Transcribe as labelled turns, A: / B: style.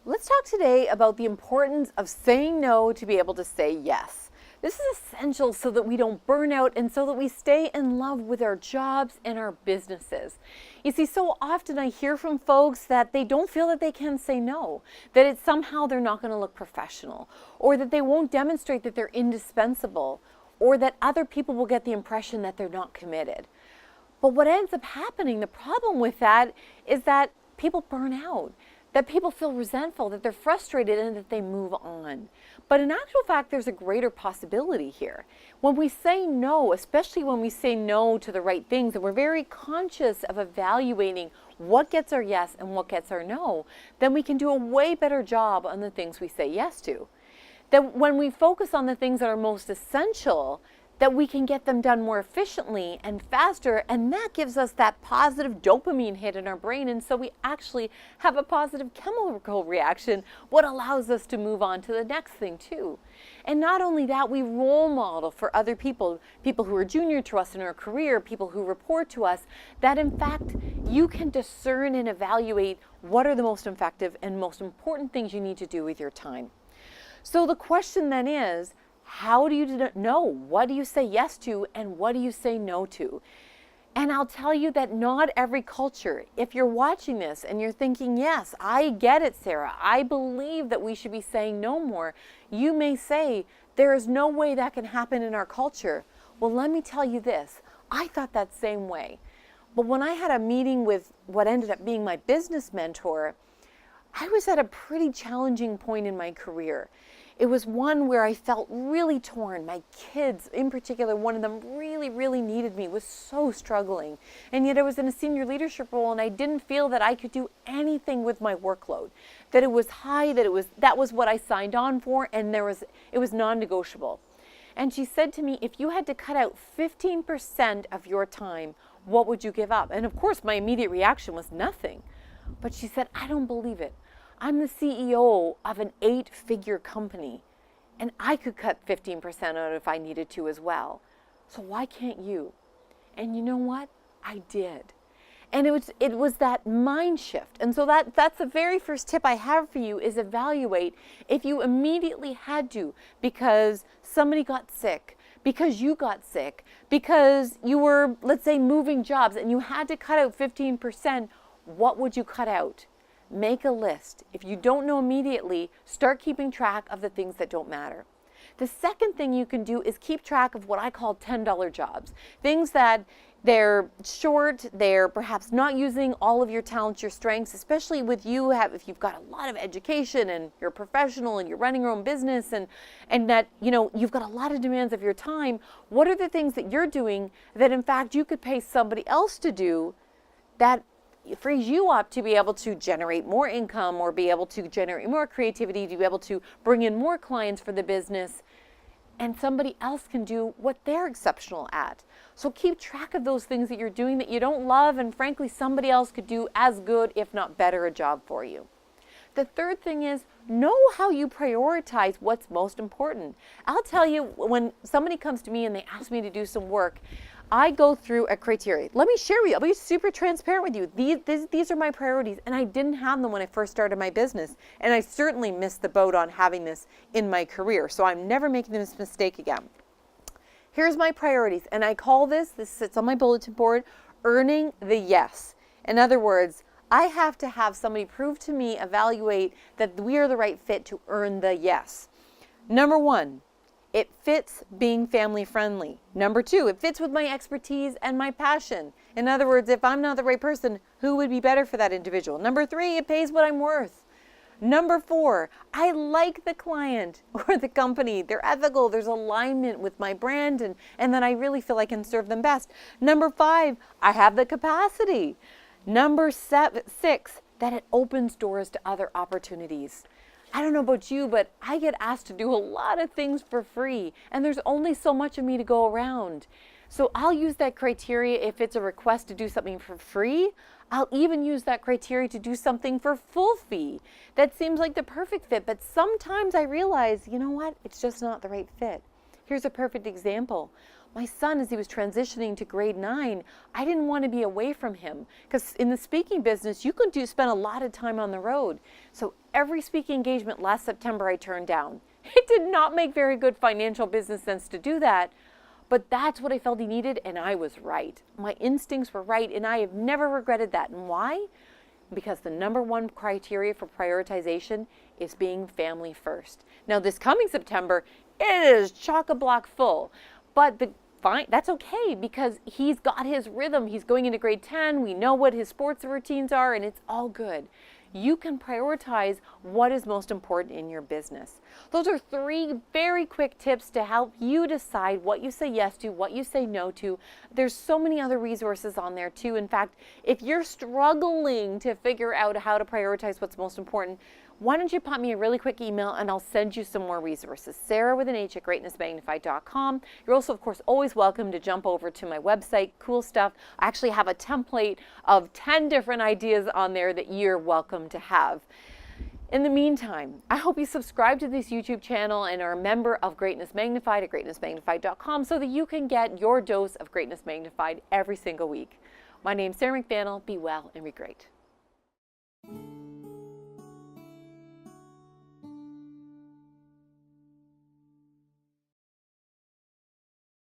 A: Let's talk today about the importance of saying no to be able to say yes. This is essential so that we don't burn out and so that we stay in love with our jobs and our businesses. You see, so often I hear from folks that they don't feel that they can say no, that it's somehow they're not going to look professional, or that they won't demonstrate that they're indispensable, or that other people will get the impression that they're not committed. But what ends up happening, the problem with that is that people burn out, that people feel resentful, that they're frustrated, and that they move on. But in actual fact, there's a greater possibility here. When we say no, especially when we say no to the right things, and we're very conscious of evaluating what gets our yes and what gets our no, then we can do a way better job on the things we say yes to. That when we focus on the things that are most essential, that we can get them done more efficiently and faster, and that gives us that positive dopamine hit in our brain, and so we actually have a positive chemical reaction, what allows us to move on to the next thing too. And not only that, we role model for other people, people who are junior to us in our career, people who report to us, that in fact you can discern and evaluate what are the most effective and most important things you need to do with your time. So the question then is, how do you know? What do you say yes to and what do you say no to? And I'll tell you that not every culture, if you're watching this and you're thinking, yes, I get it, Sarah, I believe that we should be saying no more, you may say, there is no way that can happen in our culture. Well, let me tell you this, I thought that same way. But when I had a meeting with what ended up being my business mentor, I was at a pretty challenging point in my career. It was one where I felt really torn. My kids, in particular, one of them really needed me, was so struggling. And yet I was in a senior leadership role and I didn't feel that I could do anything with my workload. That it was high, that was what I signed on for, and it was non-negotiable. And she said to me, if you had to cut out 15% of your time, what would you give up? And of course, my immediate reaction was nothing. But she said, I don't believe it. I'm the CEO of an 8-figure company, and I could cut 15% out if I needed to as well. So why can't you? And you know what? I did. And it was that mind shift. And so that's the very first tip I have for you is evaluate if you immediately had to because somebody got sick, because you got sick, because you were, let's say, moving jobs and you had to cut out 15%, what would you cut out? Make a list. If you don't know immediately, start keeping track of the things that don't matter. The second thing you can do is keep track of what I call $10 jobs. Things that they're short, they're perhaps not using all of your talents, your strengths, especially with you if you've got a lot of education and you're a professional and you're running your own business and that you've got a lot of demands of your time. What are the things that you're doing that in fact you could pay somebody else to do that it frees you up to be able to generate more income or be able to generate more creativity, to be able to bring in more clients for the business, and somebody else can do what they're exceptional at. So keep track of those things that you're doing that you don't love, and frankly, somebody else could do as good, if not better, a job for you. The third thing is know how you prioritize what's most important. I'll tell you, when somebody comes to me and they ask me to do some work, I go through a criteria. Let me share with you. I'll be super transparent with you. These are my priorities, and I didn't have them when I first started my business, and I certainly missed the boat on having this in my career, so I'm never making this mistake again. Here's my priorities, and I call this sits on my bulletin board, earning the yes. In other words, I have to have somebody prove to me, evaluate that we are the right fit to earn the yes. Number one, it fits being family friendly. Number two, it fits with my expertise and my passion. In other words, if I'm not the right person, who would be better for that individual? Number three, it pays what I'm worth. Number four, I like the client or the company. They're ethical. There's alignment with my brand and then I really feel I can serve them best. Number five, I have the capacity. Number six, that it opens doors to other opportunities. I don't know about you, but I get asked to do a lot of things for free, and there's only so much of me to go around. So I'll use that criteria if it's a request to do something for free. I'll even use that criteria to do something for full fee. That seems like the perfect fit, but sometimes I realize, you know what? It's just not the right fit. Here's a perfect example. My son, as he was transitioning to grade 9, I didn't want to be away from him because in the speaking business, you could spend a lot of time on the road. So every speaking engagement last September I turned down. It did not make very good financial business sense to do that, but that's what I felt he needed, and I was right. My instincts were right, and I have never regretted that. And why? Because the number one criteria for prioritization is being family first. Now, this coming September, it is chock-a-block full, but fine, that's okay because he's got his rhythm. He's going into grade 10. We know what his sports routines are, and it's all good. You can prioritize what is most important in your business. Those are 3 very quick tips to help you decide what you say yes to, what you say no to. There's so many other resources on there too. In fact, if you're struggling to figure out how to prioritize what's most important, why don't you pop me a really quick email and I'll send you some more resources. Sarah with an H at greatnessmagnified.com. You're also, of course, always welcome to jump over to my website. Cool stuff. I actually have a template of 10 different ideas on there that you're welcome to have. In the meantime, I hope you subscribe to this YouTube channel and are a member of Greatness Magnified at greatnessmagnified.com so that you can get your dose of Greatness Magnified every single week. My name's Sarah McVanel. Be well and be great.